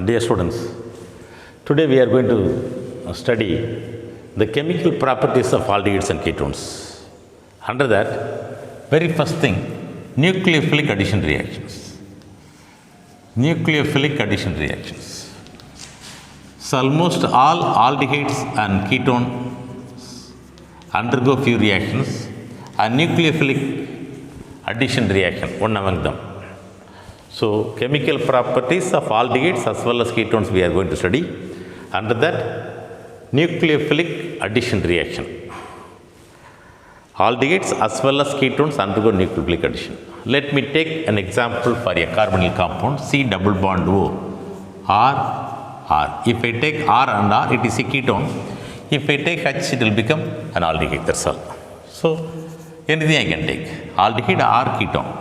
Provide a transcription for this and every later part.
Dear students, today we are going to study the chemical properties of aldehydes and ketones. Under that, very first thing, nucleophilic addition reactions. Nucleophilic addition reactions. So almost all aldehydes and ketones undergo few reactions, and nucleophilic addition reaction, one among them. So, chemical properties of aldehydes as well as ketones we are going to study. Under that, nucleophilic addition reaction. Aldehydes as well as ketones undergo nucleophilic addition. Let me take an example for a carbonyl compound, C double bond O, R, R. If I take R and R, it is a ketone. If I take H, it will become an aldehyde, that's all. So, anything I can take, aldehyde or ketone.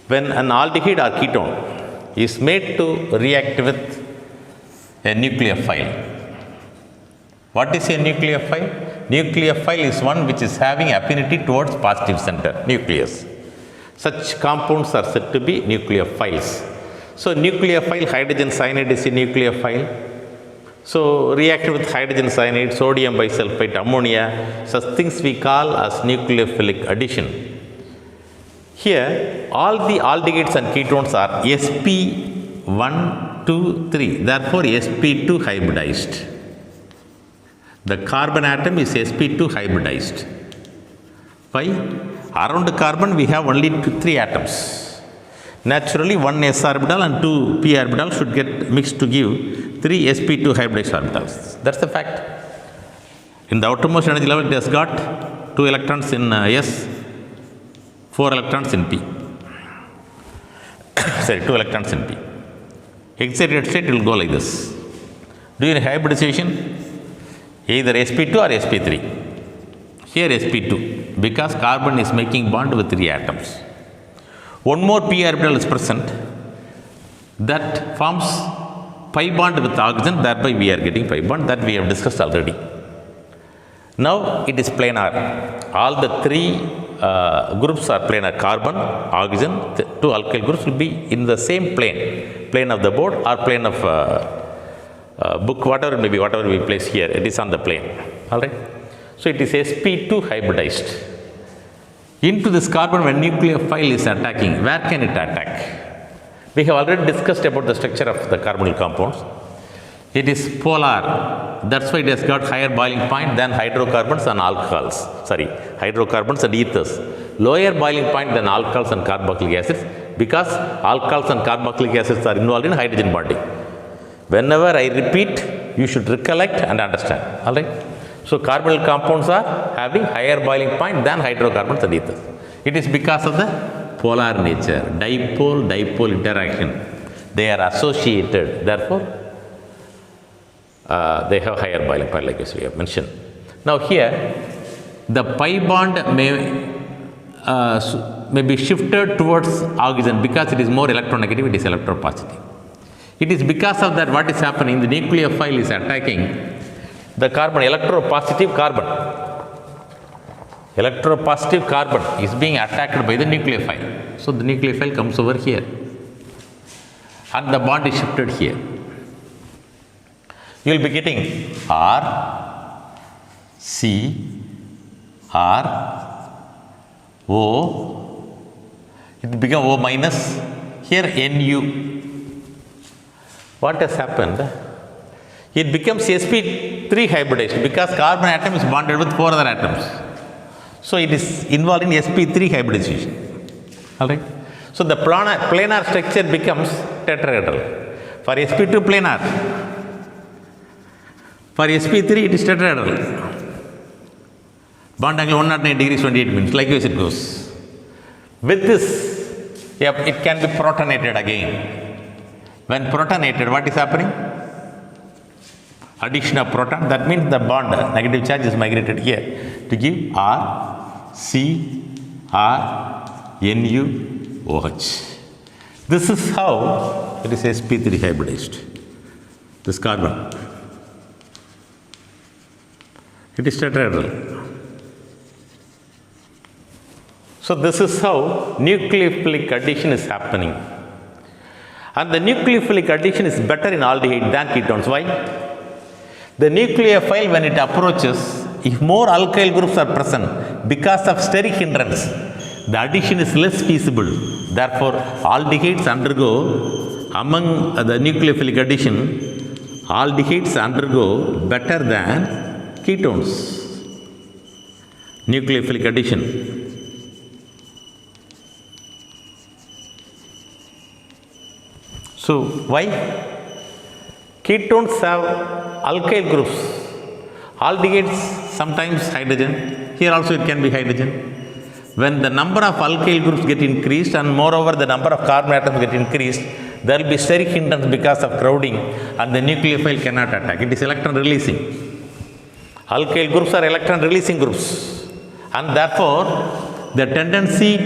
When an aldehyde or ketone is made to react with a nucleophile. What is a nucleophile? Nucleophile is one which is having affinity towards positive center, nucleus. Such compounds are said to be nucleophiles. So, nucleophile hydrogen cyanide is a nucleophile. So, react with hydrogen cyanide, sodium bisulfite, ammonia, such things we call as nucleophilic addition. Here, all the aldehydes and ketones are sp1, 2, 3, therefore sp2 hybridized. The carbon atom is sp2 hybridized. Why? Around the carbon we have only 3 atoms. Naturally, 1 s orbital and 2 p orbital should get mixed to give 3 sp2 hybridized orbitals. That's the fact. In the outermost energy level, it has got 2 electrons in s, 4 electrons in p. Sorry, 2 electrons in p. Excited state will go like this. During hybridization, either sp2 or sp3. Here sp2, because carbon is making bond with 3 atoms. One more p orbital is present, that forms pi bond with oxygen, thereby we are getting pi bond, that we have discussed already. Now it is planar. All the 3 groups are planar: carbon, oxygen, 2 alkyl groups will be in the same plane of the board or plane of book, whatever maybe, whatever we place here, it is on the plane. Alright. So it is sp2 hybridized. Into this carbon, when nucleophile is attacking, where can it attack? We have already discussed about the structure of the carbonyl compounds. It is polar, that's why it has got higher boiling point than hydrocarbons and alcohols. Sorry, hydrocarbons and ethers. Lower boiling point than alcohols and carboxylic acids, because alcohols and carboxylic acids are involved in hydrogen bonding. Whenever I repeat, you should recollect and understand. Alright? So, carbonyl compounds are having higher boiling point than hydrocarbons and ethers. It is because of the polar nature, dipole-dipole interaction. They are associated, therefore, they have higher boiling point, like as we have mentioned. Now, here, the pi bond may be shifted towards oxygen because it is more electronegative, it is electropositive. It is because of that what is happening, the nucleophile is attacking the carbon, electropositive carbon. Electropositive carbon is being attacked by the nucleophile. So, the nucleophile comes over here and the bond is shifted here. You will be getting R, C, R, O, it will become O minus, here Nu. What has happened? It becomes sp3 hybridized because carbon atom is bonded with 4 other atoms. So, it is involved in sp3 hybridization. Alright. So, the planar structure becomes tetrahedral. For sp2 planar, for sp3 it is tetrahedral. Bond angle 109 degrees 28 minutes, likewise it goes. With this, it can be protonated again. When protonated, what is happening? Addition of proton, that means the bond, negative charge is migrated here to give R, C, R, Nu, OH. This is how it is sp3 hybridized, this carbon. It is tetrahedral. So, this is how nucleophilic addition is happening. And the nucleophilic addition is better in aldehyde than ketones. Why? The nucleophile, when it approaches, if more alkyl groups are present, because of steric hindrance, the addition is less feasible. Therefore, aldehydes undergo, among the nucleophilic addition, aldehydes undergo better than ketones. Nucleophilic addition. So, why? Ketones have alkyl groups. Aldehydes sometimes hydrogen. Here also it can be hydrogen. When the number of alkyl groups get increased and moreover the number of carbon atoms get increased, there will be steric hindrance because of crowding and the nucleophile cannot attack. It is electron releasing. Alkyl groups are electron releasing groups, and therefore the tendency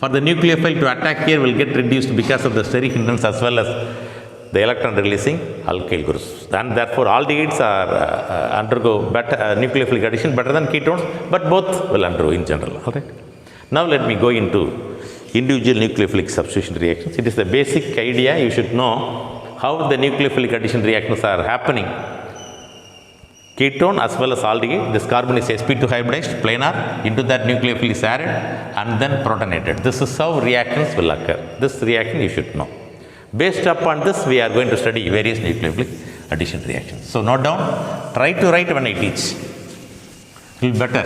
for the nucleophile to attack here will get reduced because of the steric hindrance as well as the electron releasing alkyl groups. And therefore aldehydes are undergo better nucleophilic addition better than ketones, but both will undergo in general. All right. Now let me go into individual nucleophilic substitution reactions. It is the basic idea. You should know how the nucleophilic addition reactions are happening. Ketone as well as aldehyde. This carbon is sp2 hybridized, planar, into that nucleophile is added and then protonated. This is how reactions will occur. This reaction you should know. Based upon this, we are going to study various nucleophilic addition reactions. So note down, try to write when I teach. It will be better.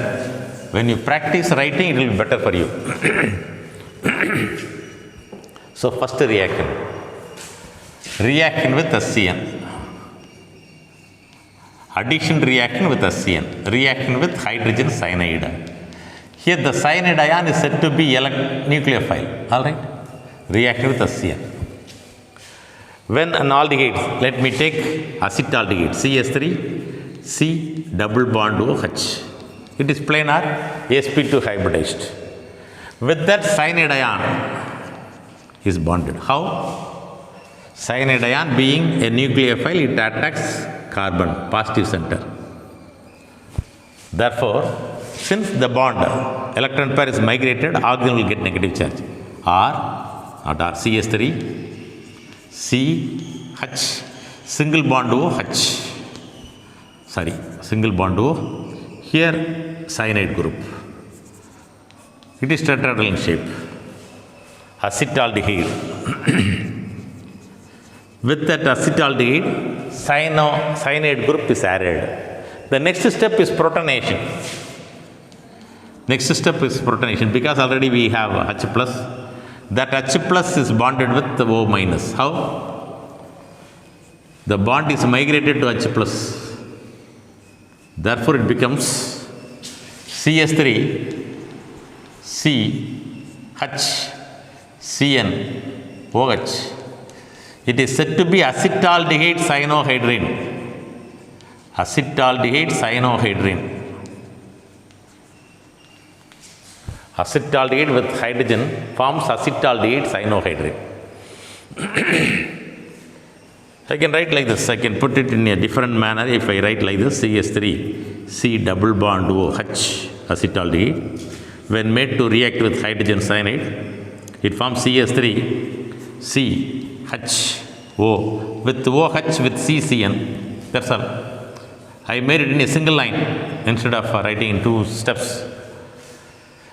When you practice writing, it will be better for you. So first reaction. Reaction with HCN. Addition reaction with HCN. Reaction with hydrogen cyanide. Here the cyanide ion is said to be nucleophile. Alright. Reaction with HCN. When an aldehyde, let me take acetaldehyde, CS3, C double bond OH. It is planar, sp2 hybridized. With that cyanide ion is bonded. How? Cyanide ion being a nucleophile, it attacks carbon, positive center. Therefore, since the bond, electron pair is migrated, oxygen will get negative charge. R, CS3, C, H, single bond OH, single bond O, here cyanide group. It is tetrahedral in shape. Acetaldehyde. With that acetaldehyde, cyanide group is added. The next step is protonation. Because already we have H plus. That H plus is bonded with the O minus. How? The bond is migrated to H plus. Therefore, it becomes CS3, C, H, Cn, OH. It is said to be acetaldehyde cyanohydrine. Acetaldehyde cyanohydrine. Acetaldehyde with hydrogen forms acetaldehyde cyanohydrine. I can write like this. I can put it in a different manner if I write like this. CS3, C double bond OH, acetaldehyde. When made to react with hydrogen cyanide, it forms CS3, C, H, O. With OH with CCN. That's all. I made it in a single line instead of writing in two steps.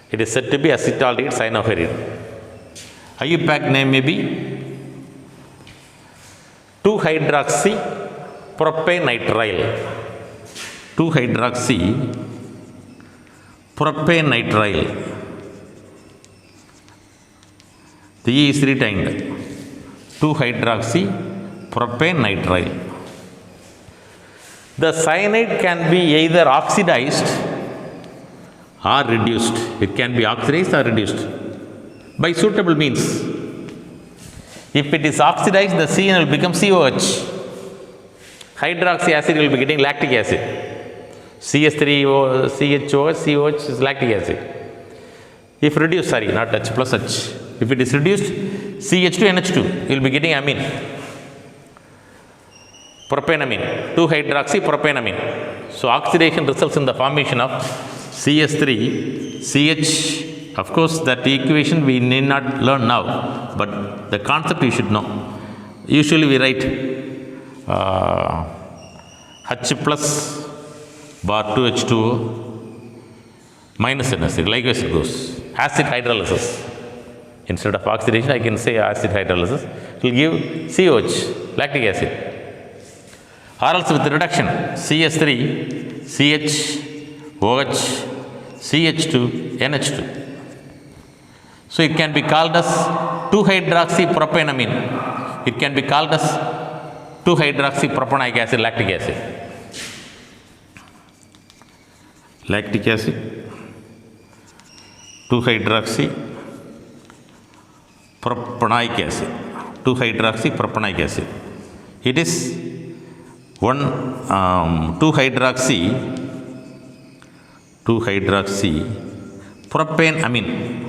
It is said to be acetaldehyde cyanohydrine. IUPAC name may be 2-hydroxy propanitrile. 2-hydroxy propanitrile. The E is retained. 2-hydroxy propanitrile. The cyanide can be either oxidized or reduced. It can be oxidized or reduced by suitable means. If it is oxidized, the CN will become COH. Hydroxy acid will be getting lactic acid. CS3, CHOH, COH is lactic acid. If reduced, not H plus H. If it is reduced, CH2, NH2, you will be getting amine. Propanamine, 2-hydroxy propanamine. So, oxidation results in the formation of CS3, CH, of course that equation we need not learn now, but the concept you should know. Usually we write H plus bar 2H2O minus NH3. Likewise it goes. Acid hydrolysis. Instead of oxidation, I can say acid hydrolysis. It will give COH, lactic acid. Or else with reduction, CS3, CH, OH, CH2, NH2. So it can be called as 2-hydroxypropanamine. It can be called as 2-hydroxypropanoic acid, lactic acid. Lactic acid, 2-hydroxypropanoic acid. 2-hydroxypropanoic acid. It is 2-hydroxypropanamine.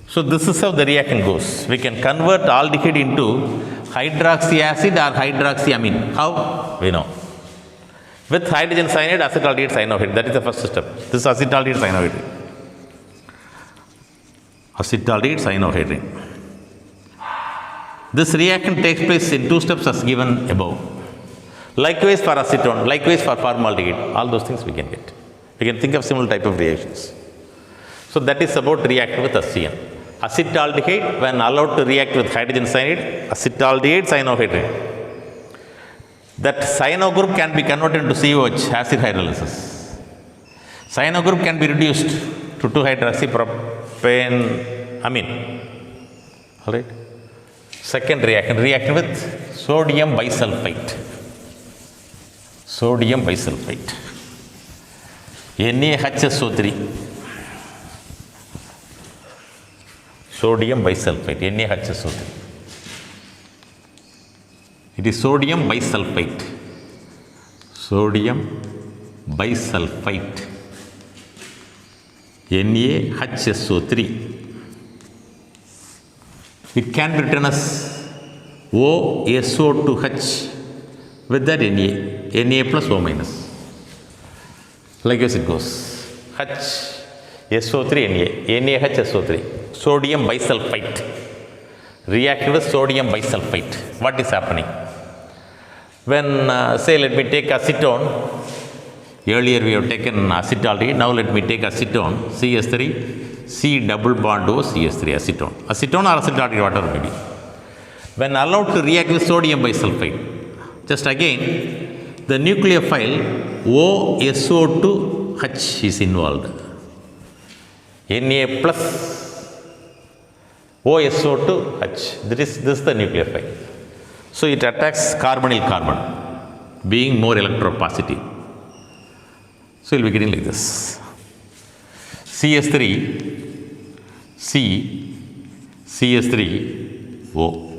So this is how the reaction goes. We can convert aldehyde into hydroxy acid or hydroxyamine. How? We know. With hydrogen cyanide, acetaldehyde, cyanohydride. That is the first step. This is acetaldehyde, cyanohydride. Acetaldehyde, cyanohydride. This reaction takes place in 2 steps as given above. Likewise for acetone, likewise for formaldehyde. All those things we can get. We can think of similar type of reactions. So that is about reaction with HCN. Acetaldehyde, when allowed to react with hydrogen cyanide, acetaldehyde, cyanohydride. That cyano group can be converted into COH, acid hydrolysis. Cyano group can be reduced to 2-hydroxypropanamine. All right. Second reaction, reaction with sodium bisulfite. Sodium bisulfite. NaHSO3. Sodium bisulfite, NaHSO3. It is sodium bisulfite. Sodium bisulfite. NaHSO3. It can be written as OSO2H with that Na plus O minus. Likewise it goes. HSO3 NaHSO3. Sodium bisulfite. React with sodium bisulfite. What is happening? When, say, let me take acetone. Earlier we have taken acetaldehyde. Now let me take acetone, CS3, C double bond O, CS3, acetone. Acetone or acetaldehyde, whatever may be. When allowed to react with sodium bisulfite, just again, the nucleophile OSO2H is involved. Na plus OSO2H. This is the nucleophile. So it attacks carbonyl carbon, being more electropositive. So it will be getting like this. CS3, C, CS3, O.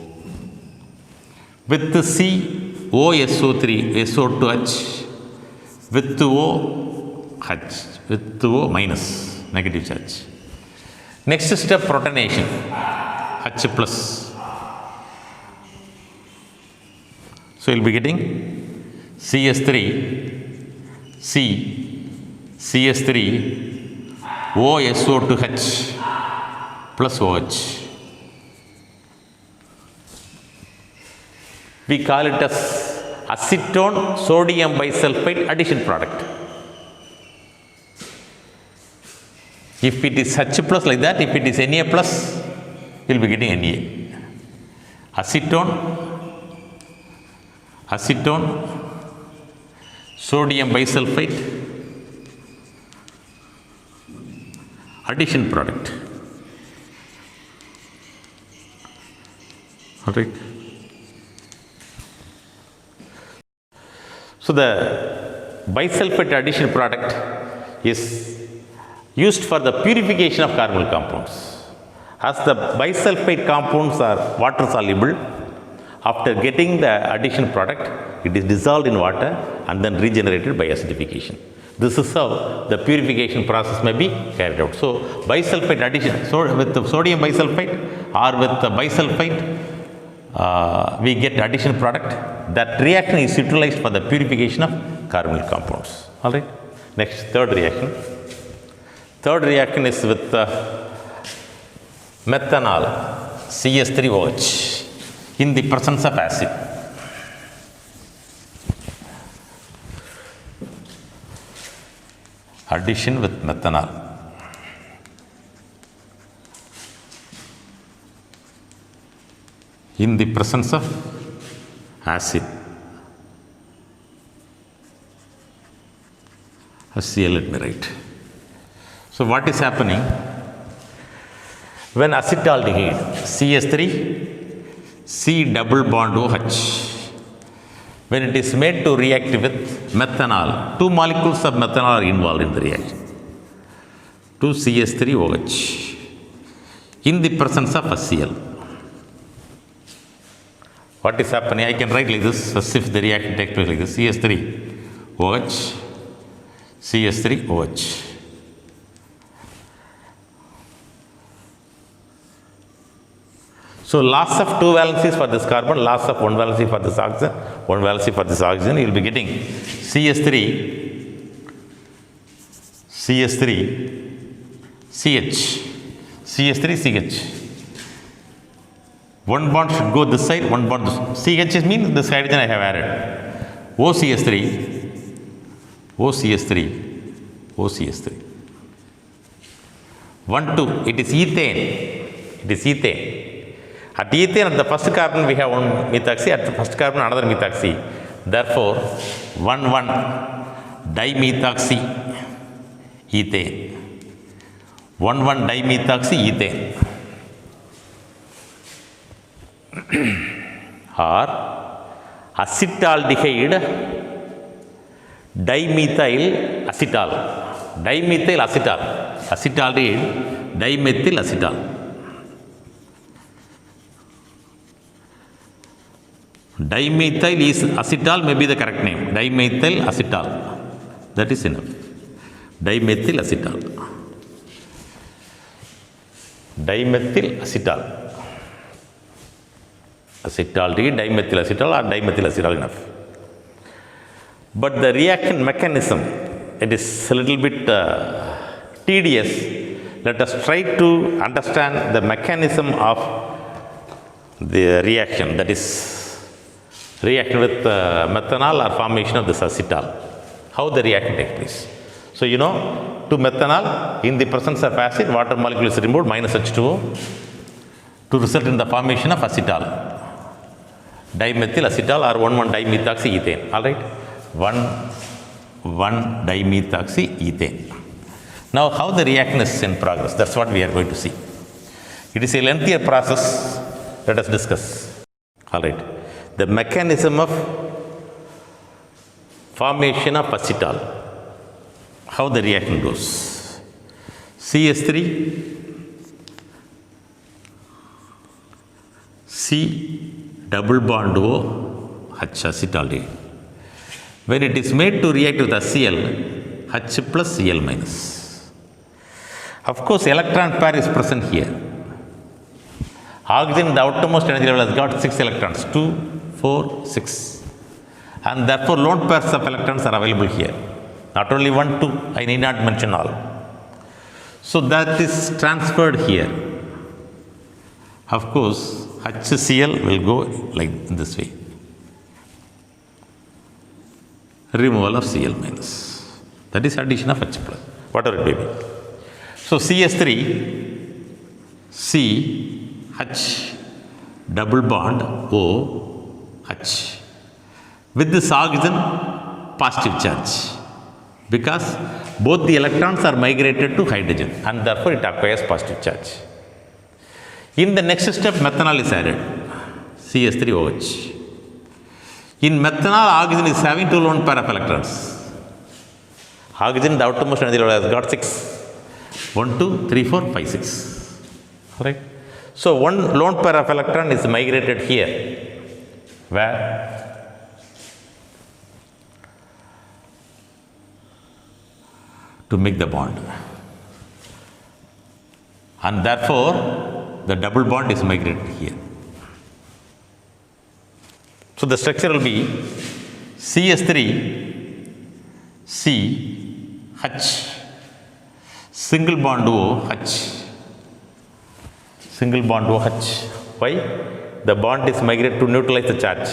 With the C, OSO3, SO2H, with the O, H, with the O minus, negative charge. Next step, protonation, H plus. So you will be getting CS3, C, CS3, OSO2H plus OH. We call it as acetone sodium bisulfite addition product. If it is H plus like that, if it is Na plus, you will be getting Na. Acetone, sodium bisulfite, addition product. All right. So the bisulfite addition product is used for the purification of carbonyl compounds. As the bisulfite compounds are water soluble, after getting the addition product, it is dissolved in water and then regenerated by acidification. This is how the purification process may be carried out. So bisulfite addition, so with the sodium bisulfite or with the bisulfite, we get addition product. That reaction is utilized for the purification of carbonyl compounds. All right. Next, third reaction. Third reaction is with methanol, CH3OH, in the presence of acid. Addition with methanol. In the presence of acid. HCl, let me write. So what is happening? When acetaldehyde, CH3, C double bond OH, when it is made to react with methanol, two molecules of methanol are involved in the reaction. 2CH3OH in the presence of HCl. What is happening? I can write like this as if the reaction takes place like this: CH3OH, CH3OH. So loss of two valencies for this carbon, loss of one valency for this oxygen, one valency for this oxygen, you will be getting CH3, CH, CH3CH. One bond should go this side, one bond this. CH means this hydrogen I have added. OCH3, OCH3, OCH3. 1, 2, it is ethane. It is ethane. At ethane, at the first carbon we have one methoxy, at the first carbon another methoxy. Therefore, 1, 1 dimethoxy ethane. 1, 1 dimethoxy ethane. Or acetaldehyde dimethyl acetal. Dimethyl acetal. Acetaldehyde dimethyl acetal. Dimethyl is acetal, may be the correct name. Dimethyl acetal. That is enough. Dimethyl acetal. Dimethyl acetal. Acetaldehyde, dimethyl acetal, or dimethyl acetal, enough. But the reaction mechanism, it is a little bit tedious. Let us try to understand the mechanism of the reaction, that is reaction with methanol or formation of this acetal. How the reaction takes place. So you know, to methanol, in the presence of acid, water molecule is removed, minus H2O, to result in the formation of acetal. Dimethyl acetal or 1, 1 dimethoxy ethane. Alright? 1, 1 dimethoxy ethane. Now, how the reaction is in progress? That's what we are going to see. It is a lengthier process. Let us discuss. Alright. The mechanism of formation of acetal. How the reaction goes. CH3, C double bond O, H acetaldehyde. When it is made to react with HCl, H plus Cl minus. Of course, electron pair is present here. Oxygen, the outermost energy level, has got 6 electrons, 2, 4, 6. And therefore, lone pairs of electrons are available here. Not only 1, 2, I need not mention all. So that is transferred here. Of course, HCl will go like this way. Removal of Cl minus. That is addition of H plus, whatever it may be. So CH3, C, H, double bond O, H. With this oxygen, positive charge. Because both the electrons are migrated to hydrogen and therefore it acquires positive charge. In the next step, methanol is added, CH3OH. In methanol, oxygen is having 2 lone pair of electrons. Oxygen, the outermost energy level, has got 6. 1, 2, 3, 4, 5, 6. Alright. So, one lone pair of electron is migrated here. Where? To make the bond. And therefore, the double bond is migrated here. So, the structure will be CH3, C, H, single bond OH, single bond OH. Why? The bond is migrated to neutralize the charge.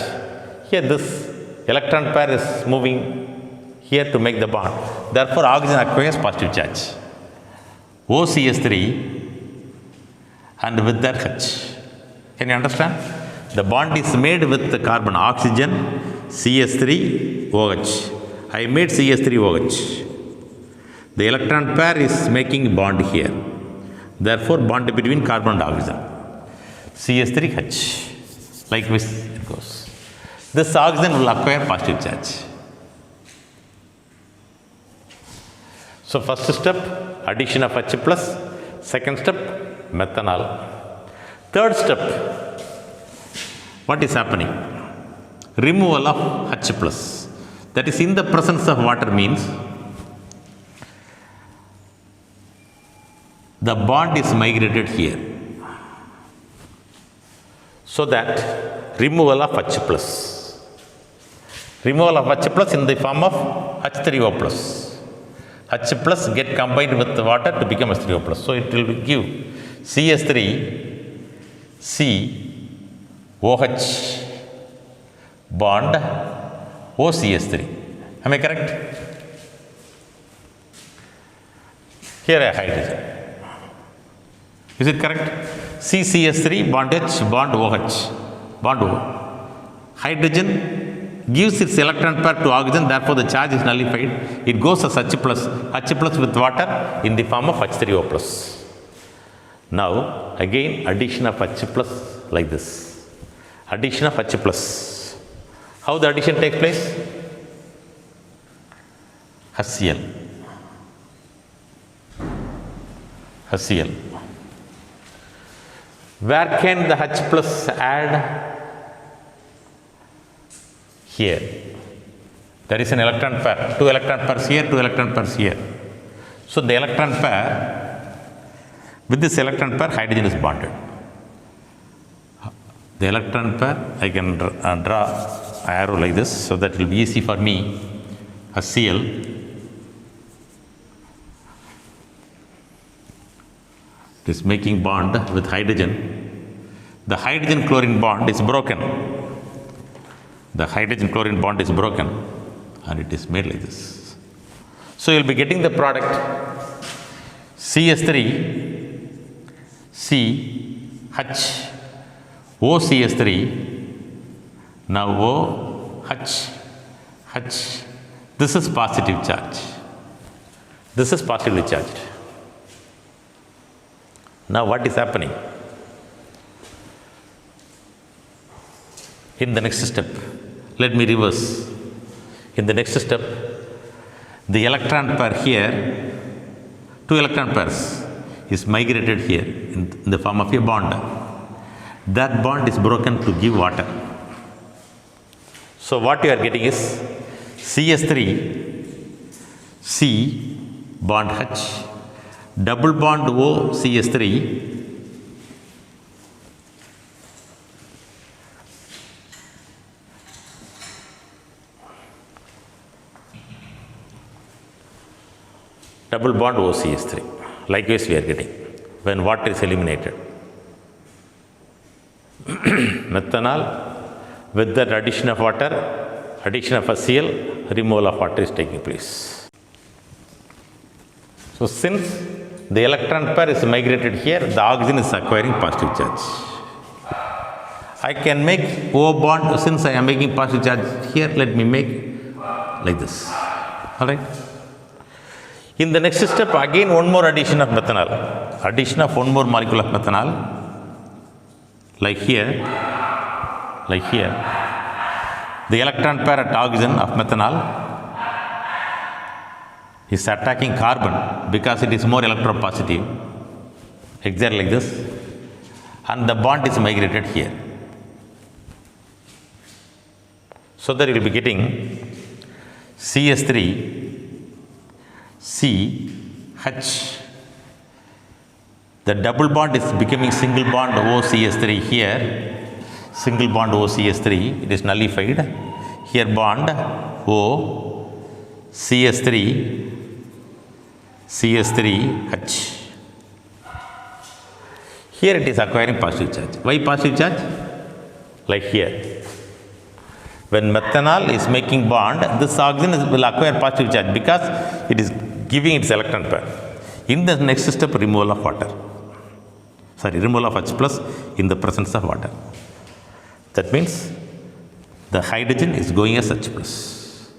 Here this electron pair is moving here to make the bond. Therefore, oxygen acquires positive charge. OCS3 and with that H. Can you understand? The bond is made with the carbon oxygen CS3OH. I made CS3OH. The electron pair is making bond here. Therefore, bond between carbon and oxygen. CS3H. Like this it goes. This oxygen will acquire positive charge. So, first step addition of H plus. Second step methanol. Third step, what is happening? Removal of H plus. That is in the presence of water means the bond is migrated here. So that removal of H plus. Removal of H plus in the form of H3O plus. H plus get combined with the water to become H3O plus. So it will give CS3 COH bond OCS3. Am I correct? Here a hydrogen. Is it correct? CCS3 bond H bond OH bond O. Hydrogen gives its electron pair to oxygen, therefore the charge is nullified. It goes as H plus with water in the form of H3O plus. Now again addition of H plus like this. Addition of H plus. How the addition takes place? HCl. HCl. Where can the H plus add? Here. There is an electron pair. 2 electron pairs here, 2 electron pairs here. So the electron pair, with this electron pair, hydrogen is bonded. The electron pair, I can draw an arrow like this, so that it will be easy for me. HCl. It is making bond with hydrogen. The hydrogen chlorine bond is broken. The hydrogen chlorine bond is broken and it is made like this. So you will be getting the product CS3 CH OCS3. Now OH. This is positive charge. This is positively charged. Now what is happening? In the next step, let me reverse. In the next step, the electron pair here, 2 electron pairs is migrated here in the form of a bond. That bond is broken to give water. So what you are getting is CS3 C bond H, double bond O CS3, double bond OCS3. Likewise we are getting when water is eliminated. Methanol with that addition of water, addition of HCl, removal of water is taking place. So since the electron pair is migrated here, the oxygen is acquiring positive charge. I can make O bond, since I am making positive charge here, let me make like this. Alright. In the next step, again one more addition of methanol. Addition of one more molecule of methanol. Like here. The electron pair at oxygen of methanol is attacking carbon because it is more electropositive. Exactly like this. And the bond is migrated here. So that you will be getting CS3 CH. The double bond is becoming single bond OCS3 here. Single bond OCS3, it is nullified. Here bond O CS3 CS3H. Here it is acquiring positive charge. Why positive charge? Like here. When methanol is making bond, this oxygen will acquire positive charge because it is giving its electron pair. In the next step, removal of water. Removal of H plus in the presence of water. That means the hydrogen is going as H plus.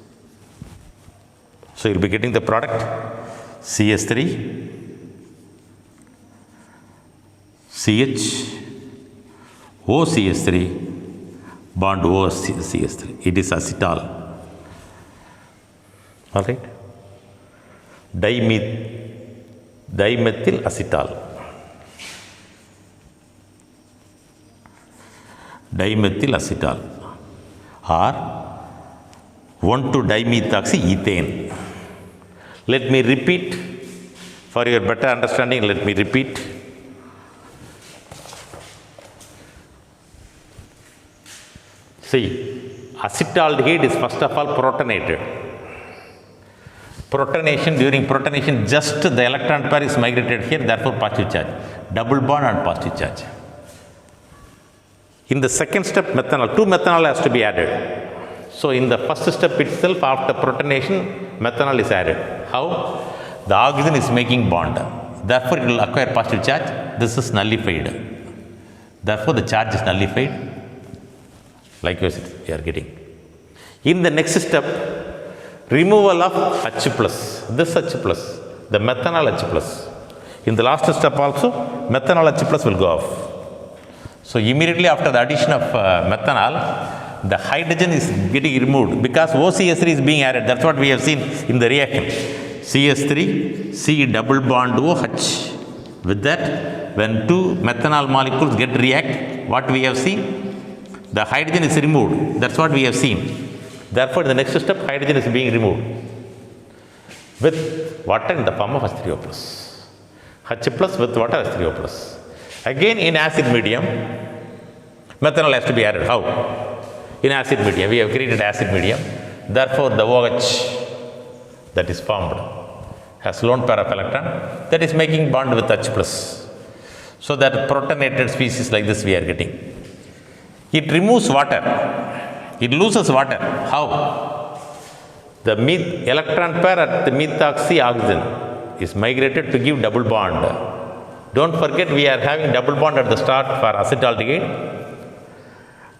So you'll be getting the product CS3, CH, OCS3, bond OCS3. It is acetal. All right. Dimethyl acetal. Dimethyl acetal or 1,2-dimethoxyethane. Let me repeat for your better understanding. Let me repeat. See, acetaldehyde is first of all protonated. Protonation, during protonation, just the electron pair is migrated here, therefore positive charge. Double bond and positive charge. In the second step, methanol, 2 methanol has to be added. So in the first step itself, after protonation, methanol is added. How? The oxygen is making bond. Therefore, it will acquire positive charge. This is nullified. Therefore, the charge is nullified. Likewise, we are getting. In the next step, removal of H plus. This H plus, the methanol H plus. In the last step also, methanol H plus will go off. So immediately after the addition of methanol, the hydrogen is getting removed because OCS3 is being added. That's what we have seen in the reaction. CS3, C double bond OH. With that, when 2 methanol molecules get react, what we have seen? The hydrogen is removed. That's what we have seen. Therefore, the next step, hydrogen is being removed with water in the form of H3O plus. H plus with water H3O plus. Again, in acid medium, methanol has to be added. How? In acid medium, we have created acid medium. Therefore, the OH that is formed has lone pair of electron that is making bond with H plus. So that protonated species like this we are getting. It removes water. It loses water. How? The electron pair at the methoxy oxygen is migrated to give double bond. Don't forget, we are having double bond at the start for acetaldehyde.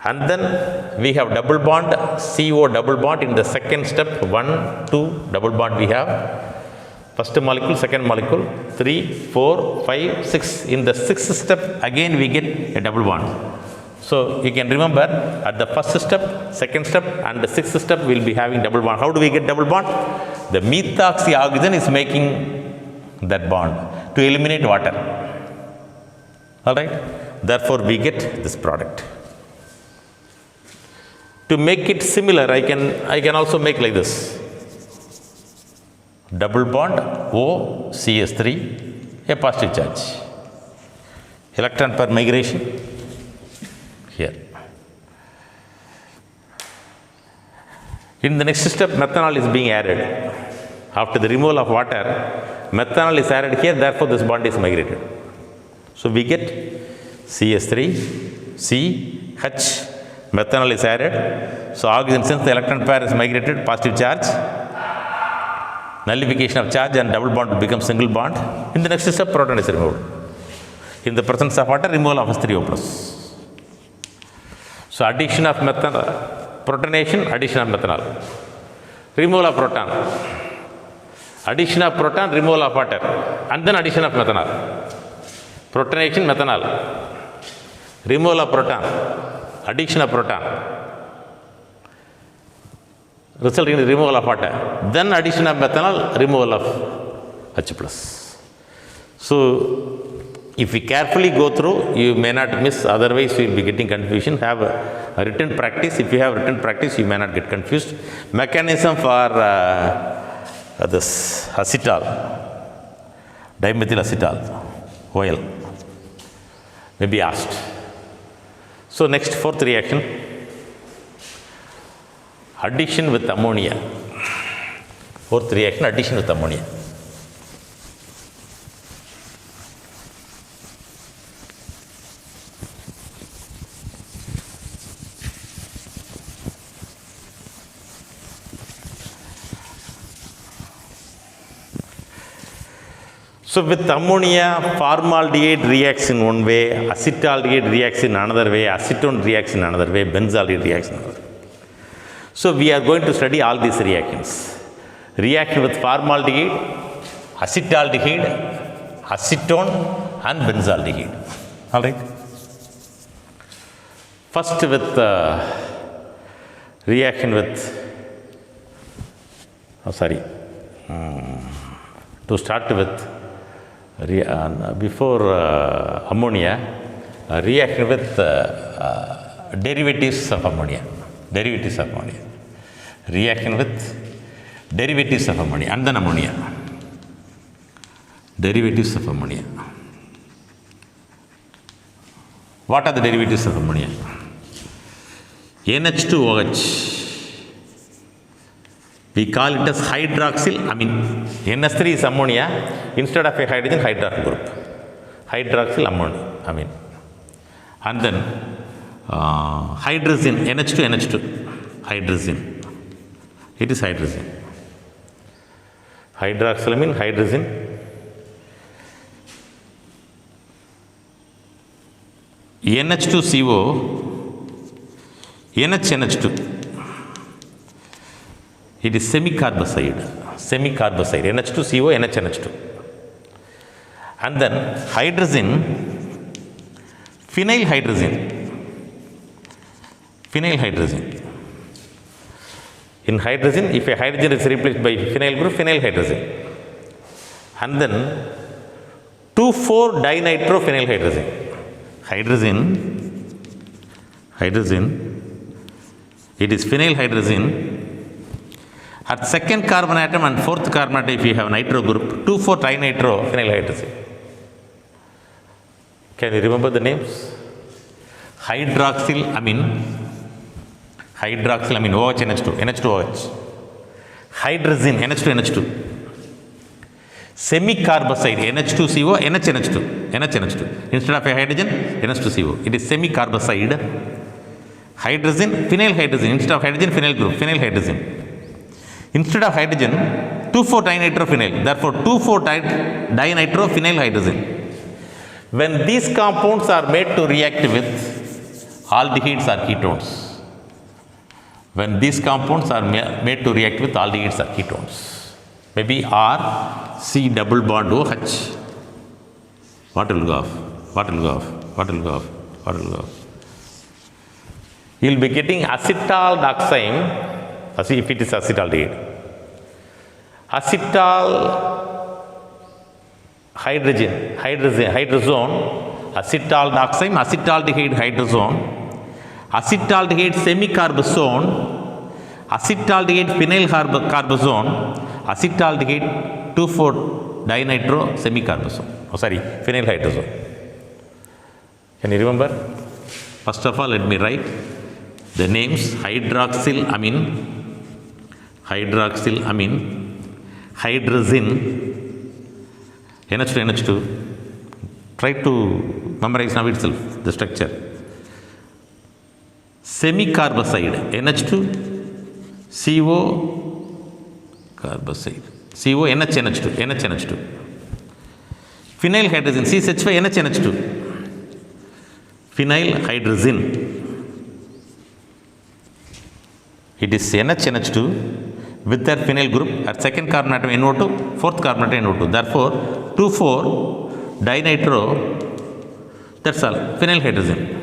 And then we have double bond, CO double bond in the second step, 1, 2 double bond we have. First molecule, second molecule, 3, 4, 5, 6. In the sixth step, again we get a double bond. So you can remember, at the first step, second step, and the sixth step, we will be having double bond. How do we get double bond? The methoxy oxygen is making that bond to eliminate water. All right. Therefore, we get this product. To make it similar, I can also make like this. Double bond OCS3, a positive charge. Electron pair migration here. In the next step, methanol is being added. After the removal of water, methanol is added here, therefore this bond is migrated. So we get CS3, C, H, methanol is added. So oxygen, since the electron pair is migrated, positive charge, nullification of charge and double bond will become single bond. In the next step, proton is removed. In the presence of water, removal of H3O plus. So addition of methanol, protonation, addition of methanol, removal of proton, addition of proton, removal of water, and then addition of methanol. Protonation, methanol, removal of proton, addition of proton, resulting in the removal of water, then addition of methanol, removal of H plus. So if we carefully go through, you may not miss, otherwise you will be getting confusion. Have a written practice. If you have written practice, you may not get confused. Mechanism for this acetal, dimethyl acetal, oil, may be asked. So next, fourth reaction, addition with ammonia. Fourth reaction, addition with ammonia. So with ammonia, formaldehyde reacts in one way, acetaldehyde reacts in another way, acetone reacts in another way, benzaldehyde reacts in another way. So we are going to study all these reactions. React with formaldehyde, acetaldehyde, acetone and benzaldehyde. Alright. First with reaction with, to start with, before ammonia, reaction with derivatives of ammonia. Derivatives of ammonia. Reaction with derivatives of ammonia and then ammonia. Derivatives of ammonia. What are the derivatives of ammonia? NH2OH. We call it as hydroxyl amine. NH3 is ammonia. Instead of a hydrogen, hydroxyl group. Hydroxyl amine. And then hydrazine, NH2, hydrazine. It is hydrazine. Hydroxylamine, hydrazine. NH2CO, NH2. It is semicarbazide, NH2CO, NH2. And then hydrazine, phenylhydrazine. In hydrazine, if a hydrogen is replaced by phenyl group, phenylhydrazine. And then 2,4-dinitrophenylhydrazine. Hydrazine, it is phenylhydrazine. At second carbon atom and fourth carbon atom, if you have nitro group, 2,4-dinitrophenylhydrazine. Can you remember the names? Hydroxylamine, OH, NH2OH. Hydrazine, NH2. Semicarbazide, NH2CO, NH2. Instead of a hydrogen, NH2CO. It is semicarbazide. Hydrazine, phenylhydrazine. Instead of hydrogen, phenyl group, phenylhydrazine. Instead of hydrogen, 2,4-dinitrophenyl. Therefore, 2,4-dinitrophenylhydrazine. When these compounds are made to react with aldehydes or ketones. When these compounds are made to react with aldehydes or ketones. Maybe R, C double bond OH. What will go off? You will be getting acetaldoxime, if it is acetaldehyde. Hydrazone, acetaldoxime, acetaldehyde hydrazone, acetaldehyde semicarbazone, acetaldehyde phenylcarbazone, acetaldehyde 2,4-dinitro semicarbazone. Phenylhydrazone. Can you remember? First of all, let me write the names: hydroxylamine, hydrazine, NH2. Try to memorize now itself the structure. Semicarbazide, NH2CO, carbazide, CO, NH2. Phenylhydrazine, CH5, NH2. Phenylhydrazine. It is NH2 with their phenyl group at second carbon atom NO2, fourth carbon atom NO2. Therefore, 2,4-dinitro, that's all, phenylhydrazine.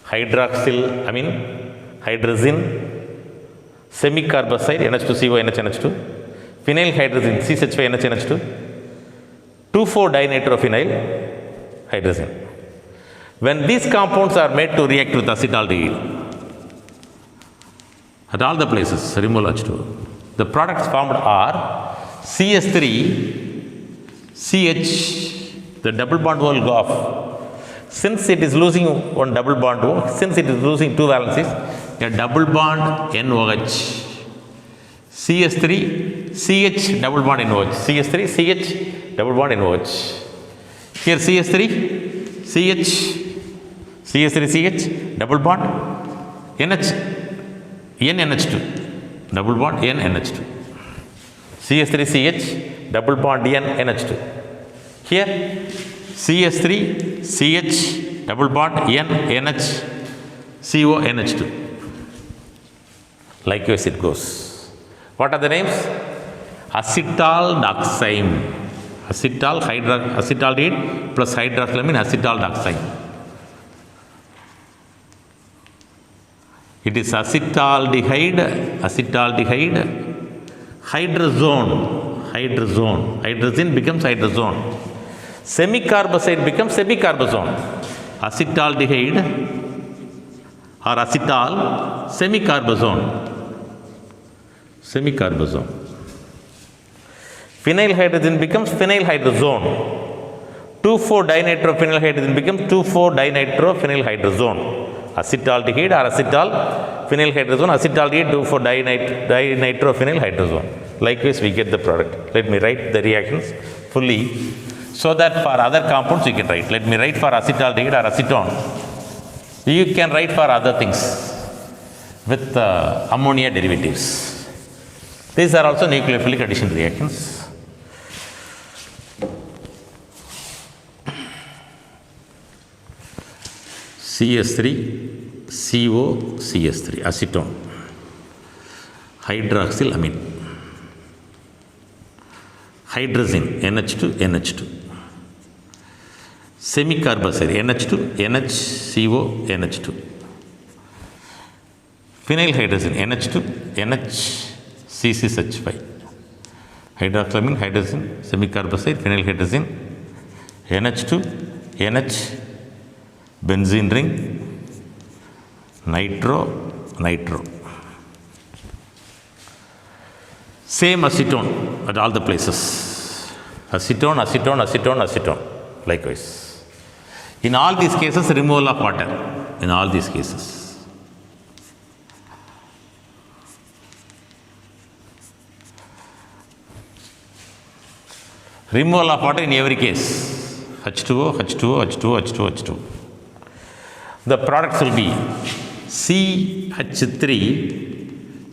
Hydroxylamine, hydrazine, semicarbazide, NH2CO, NH2. Phenylhydrazine, CH5, NH2. 2,4-dinitrophenylhydrazine. When these compounds are made to react with acetaldehyde, at all the places, remove H2, the products formed are CS3, CH, the double bond will go off. Since it is losing one double bond O, since it is losing two valencies, a double bond NOH, CS3, CH, double bond NOH, CS3, CH, double bond NOH. Here CS3, CH, CH3, CH, double bond, NH, NH2. double bond N NH2. CH3CH, double bond N NH2. Here CH3 CH, double bond N NH CO NH2. Likewise it goes. What are the names? Acetaldoxime. Acetaldehyde plus hydroxylamine, acetaldoxime. It is acetaldehyde, hydrazone. Hydrazine becomes hydrazone. Semicarbazide becomes semicarbazone. Acetaldehyde or acetal, semicarbazone. Phenylhydrazine becomes phenylhydrazone. 2,4-dinitrophenylhydrazine becomes 2,4-dinitrophenylhydrazone. Acetaldehyde or acetal phenylhydrazone, acetaldehyde 2,4-dinitrophenylhydrazone. Likewise, we get the product. Let me write the reactions fully so that for other compounds you can write. Let me write for acetaldehyde or acetone. You can write for other things with ammonia derivatives. These are also nucleophilic addition reactions. CS3, CO, CS3, acetone, hydroxylamine, hydrazine, NH2, NH2, semicarbazide, NH2, NHCO, NH2, phenylhydrazine, NH2, NHCCH5, hydroxylamine, hydrazine, semicarbazide, phenylhydrazine, NH2, NH, benzene ring, nitro. Same acetone at all the places. Acetone. Likewise. In all these cases, removal of water. In all these cases. Removal of water in every case. H2O. The products will be CH3,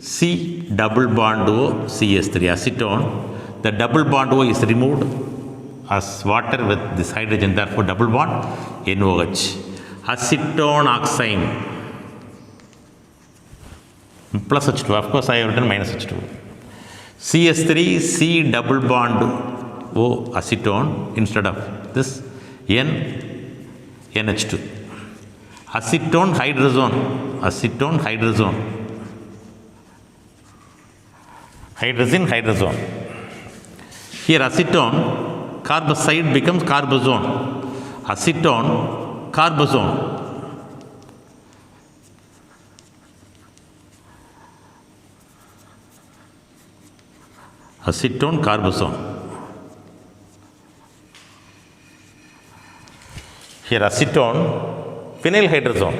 C double bond O, CS3, acetone. The double bond O is removed as water with this hydrogen, therefore double bond NOH. Acetone oxime plus H2, of course I have written minus H2. CS3, C double bond O, acetone, instead of this NH2. Acetone hydrazone. Hydrazine. Here acetone, carbazide becomes carbazone. Acetone, carbazone. Acetone, carbazone. Here acetone, phenylhydrazone,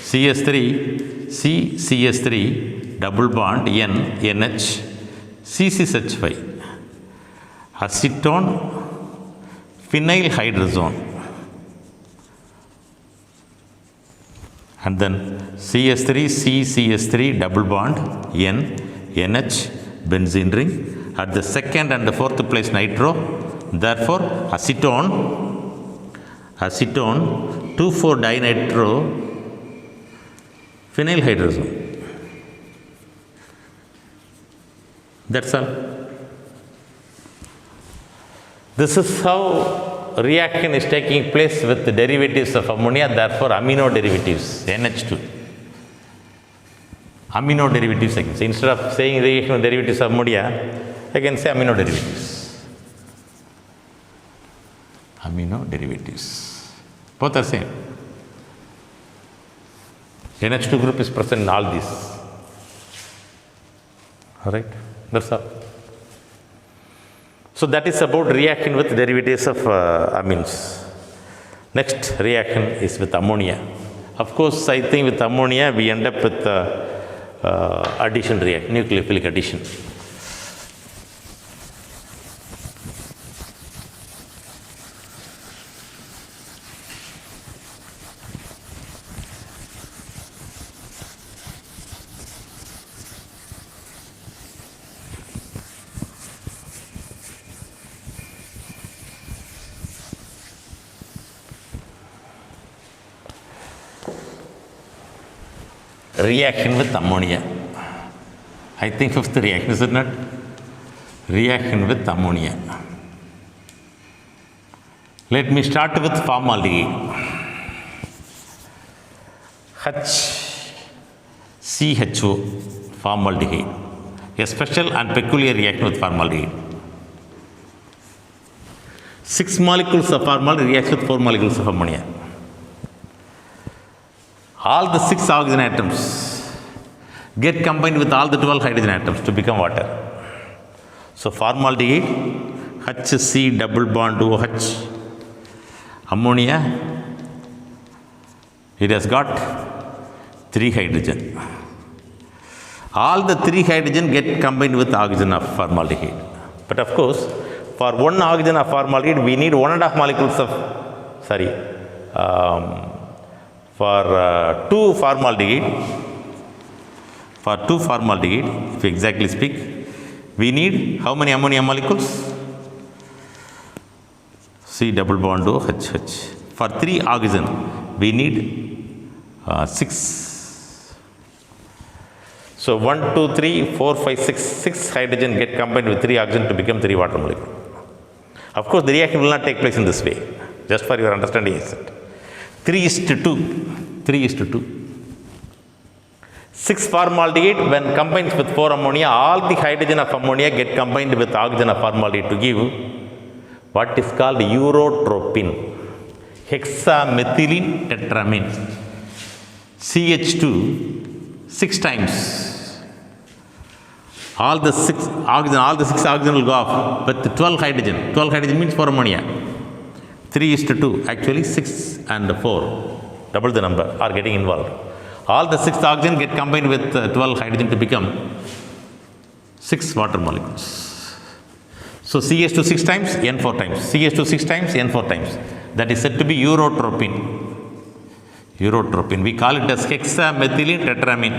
CS3, double bond N, NH, CCH5, acetone, phenylhydrazone, and then CS3, double bond N, NH, benzene ring, at the second and the fourth place nitro, therefore acetone, 2,4-dinitro phenylhydrazone. That's all. This is how reaction is taking place with the derivatives of ammonia, therefore amino derivatives, NH2. Amino derivatives, I can say. Instead of saying reaction with derivatives of ammonia, I can say amino derivatives. Amino derivatives. Both are same. NH2 group is present in all these. Alright, that's all. So that is about reaction with derivatives of amines. Next reaction is with ammonia. Of course, I think with ammonia we end up with addition reaction, nucleophilic addition. reaction with ammonia. I think fifth reaction, is it not? Reaction with ammonia. Let me start with formaldehyde. HCHO, formaldehyde. A special and peculiar reaction with formaldehyde. 6 molecules of formaldehyde reacts with 4 molecules of ammonia. All the 6 oxygen atoms get combined with all the 12 hydrogen atoms to become water. So formaldehyde, HC double bond OH, ammonia, it has got 3 hydrogen. All the 3 hydrogen get combined with oxygen of formaldehyde. But of course, for 1 oxygen of formaldehyde, we need 1.5 molecules of, for 2 formaldehyde, if you exactly speak, we need how many ammonia molecules? C double bond OH. For 3 oxygen, we need 6. So 1, 2, 3, 4, 5, 6. 6 hydrogen get combined with 3 oxygen to become 3 water molecule. Of course, the reaction will not take place in this way. Just for your understanding, is it? 3:2. 3:2. 6 formaldehyde, when combined with 4 ammonia, all the hydrogen of ammonia get combined with oxygen of formaldehyde to give what is called urotropin, hexamethylene tetramine, CH2, 6 times. All the 6 oxygen will go off with 12 hydrogen. 12 hydrogen means 4 ammonia. 3:2. Actually 6 and 4, double the number, are getting involved. All the 6 oxygen get combined with 12 hydrogen to become 6 water molecules. So CH2 6 times, N 4 times. CH2 6 times, N 4 times. That is said to be urotropin. Urotropin. We call it as hexamethylene tetramine.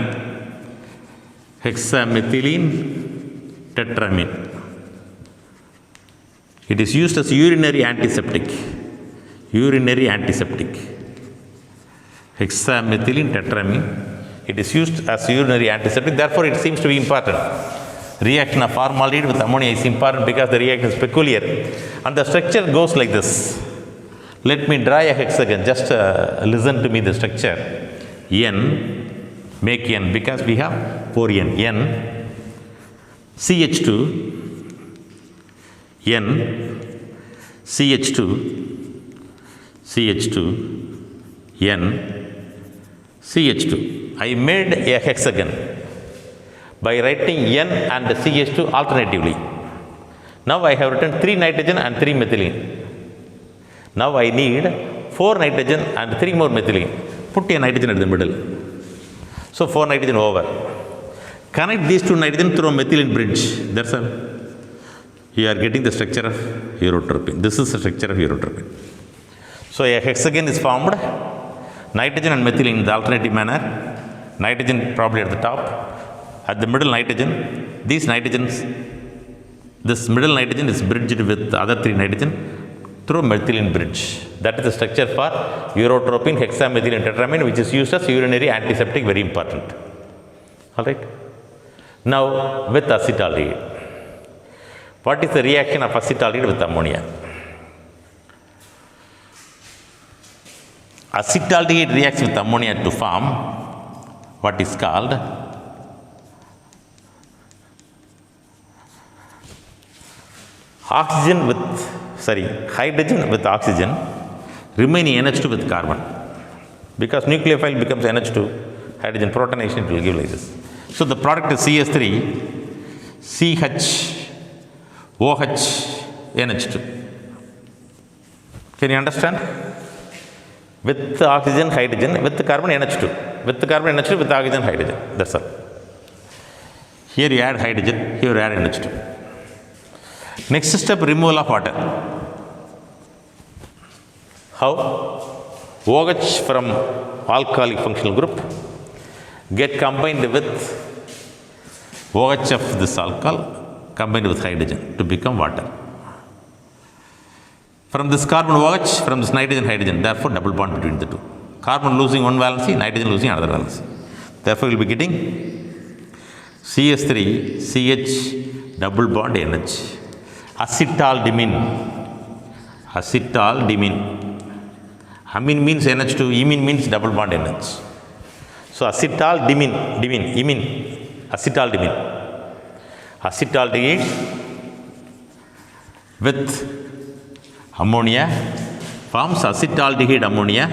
Hexamethylene tetramine. It is used as urinary antiseptic. Urinary antiseptic. Hexamethylene tetramine. It is used as urinary antiseptic. Therefore, it seems to be important. Reaction of formaldehyde with ammonia is important because the reaction is peculiar. And the structure goes like this. Let me draw a hexagon. Just listen to me the structure. N, make N because we have 4N. N, CH2, N, CH2, CH2, N, CH2. I made a hexagon by writing N and CH2 alternatively. Now I have written 3 nitrogen and 3 methylene. Now I need 4 nitrogen and 3 more methylene. Put a nitrogen at the middle. So 4 nitrogen over. Connect these 2 nitrogen through a methylene bridge. That's all. You are getting the structure of urotropin. This is the structure of urotropin. So a hexagon is formed. Nitrogen and methylene in the alternative manner. Nitrogen probably at the top. At the middle nitrogen, these nitrogens, this middle nitrogen is bridged with the other 3 nitrogen through methylene bridge. That is the structure for urotropin hexamethylene tetramine, which is used as urinary antiseptic, very important. All right. Now with acetaldehyde. What is the reaction of acetaldehyde with ammonia? Acetaldehyde reacts with ammonia to form what is called hydrogen with oxygen remaining NH2 with carbon. Because nucleophile becomes NH2, hydrogen protonation, it will give like this. So the product is CS3, CH, OH, NH2. Can you understand? With the oxygen, hydrogen, with the carbon, NH2. With the carbon, NH2, with the oxygen, hydrogen. That's all. Here you add hydrogen, here you add NH2. Next step, removal of water. How? OH from alcoholic functional group get combined with OH of this alcohol combined with hydrogen to become water. From this carbon OH, from this nitrogen hydrogen, therefore double bond between the two. Carbon losing one valency, nitrogen losing another valency. Therefore, we will be getting CS3 CH double bond NH. Acetaldimine. Acetaldimine. Amine means NH2, imine means double bond NH. So acetaldimine, imine, acetaldimine. Acetaldehyde with ammonia forms acetaldehyde ammonia.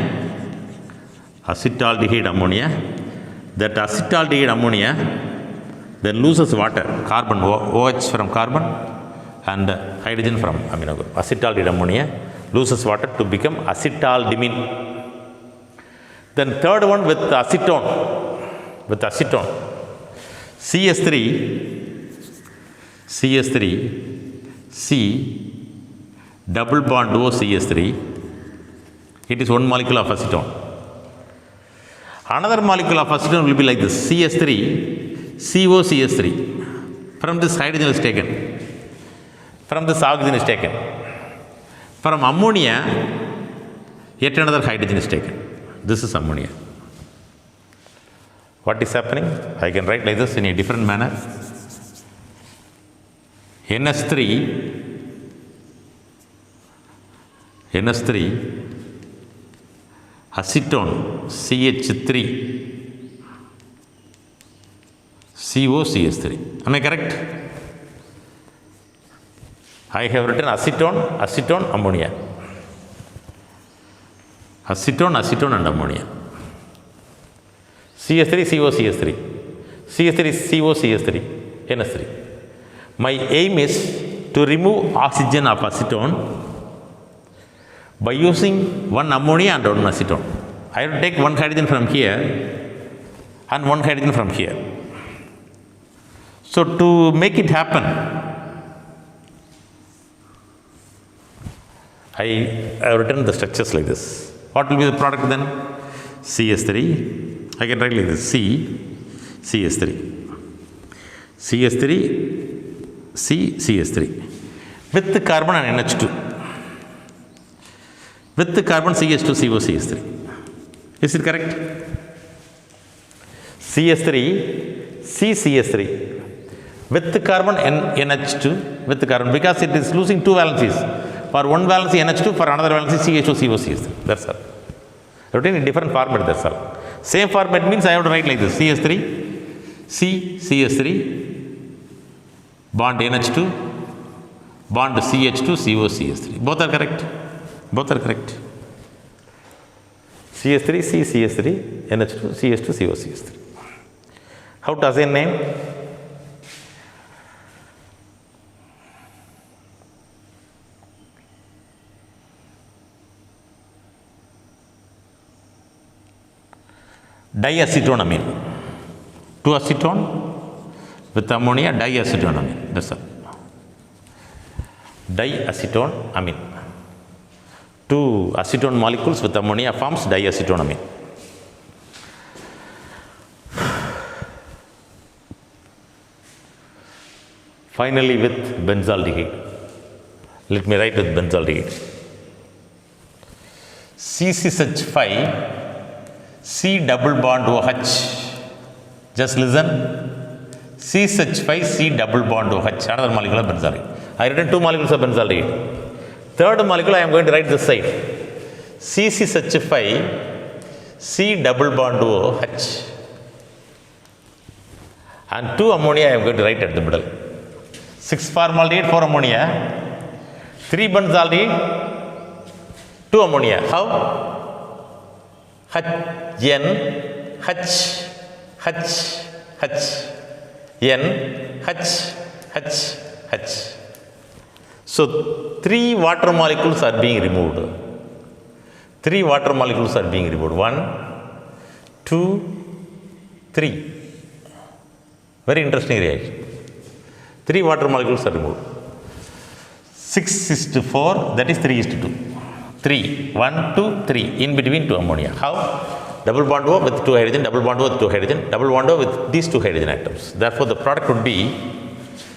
Acetaldehyde ammonia. That acetaldehyde ammonia then loses water, carbon, OH from carbon and hydrogen from amino group. Acetaldehyde ammonia loses water to become acetaldimine. Then third one with acetone, CS3, C double bond O CS3. It is one molecule of acetone. Another molecule of acetone will be like this, CS3, CO CS3. From this hydrogen is taken. From this oxygen is taken. From ammonia, yet another hydrogen is taken. This is ammonia. What is happening? I can write like this in a different manner. NH3, acetone, CH3, COCH3. Am I correct? I have written acetone, ammonia. Acetone and ammonia. CH3, COCH3. CH3, COCH3, NH3. My aim is to remove oxygen of acetone by using one ammonia and one acetone. I will take one hydrogen from here and one hydrogen from here. So to make it happen, I have written the structures like this. What will be the product then? CS3, I can write like this, CS3, CS3, with the carbon and NH2. With the carbon CH2, COCH3. Is it correct? CS3, CCS3. With the carbon NH2, with the carbon, because it is losing two valencies. For one valency NH2, for another valency CH2, COCH3. That's all. Written in different format, that's all. Same format means I have to write like this, CS3, CCS3, bond NH2, bond CH2, COCH3. Both are correct. CS3, CCS3, NH2, CH2, COCH3. How to assign name? Diacetonamine. Two acetone with ammonia, diacetonamine. That's all. Diacetonamine. Two acetone molecules with ammonia forms diacetonamine. Finally, with benzaldehyde. Let me write with benzaldehyde. CCH5, C double bond OH. Just listen. CCH5, C double bond OH. Another molecule of benzaldehyde. I written two molecules of benzaldehyde. Third molecule I am going to write this side. CCH5, C double bond OH. And two ammonia I am going to write at the middle. 6 formaldehyde, 4 ammonia. 3 benzaldehyde, 2 ammonia. How? H, N, H, H, H, N, H, H, H. So 3 water molecules are being removed. 3 water molecules are being removed. 1, 2, 3. Very interesting reaction. 3 water molecules are removed. 6:4, that is 3:2. 3, 1, 2, 3, in between 2 ammonia. How? Double bond O with 2 hydrogen, double bond O with 2 hydrogen, double bond O with these 2 hydrogen atoms. Therefore, the product would be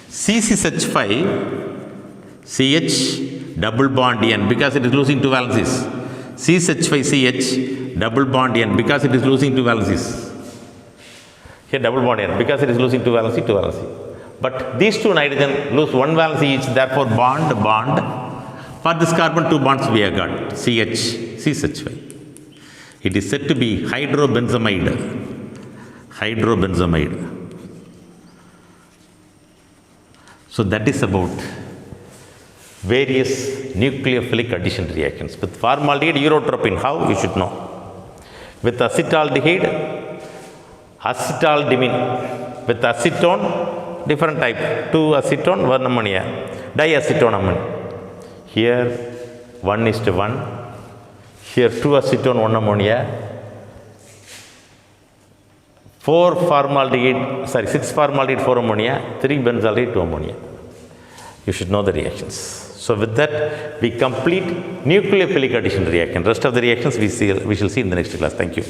CCH5, CH, double bond N, because it is losing 2 valencies. CCH5CH, double bond N, because it is losing 2 valencies. Here double bond here, because it is losing 2 valency, 2 valency. But these two nitrogen lose 1 valency each, therefore bond, bond. For this carbon, 2 bonds we have got, CH, CH5. It is said to be hydrobenzamide. Hydrobenzamide. So that is about various nucleophilic addition reactions. With formaldehyde, urotropine, how? You should know. With acetaldehyde, acetaldimine. With acetone, different type. 2-acetone, 1 ammonia. Diacetone ammonia. Here 1:1. Here 2-acetone, 1 ammonia. 6 formaldehyde, 4 ammonia. 3 benzaldehyde, 2 ammonia. You should know the reactions. So with that, we complete nucleophilic addition reaction. Rest of the reactions we shall see in the next class. Thank you.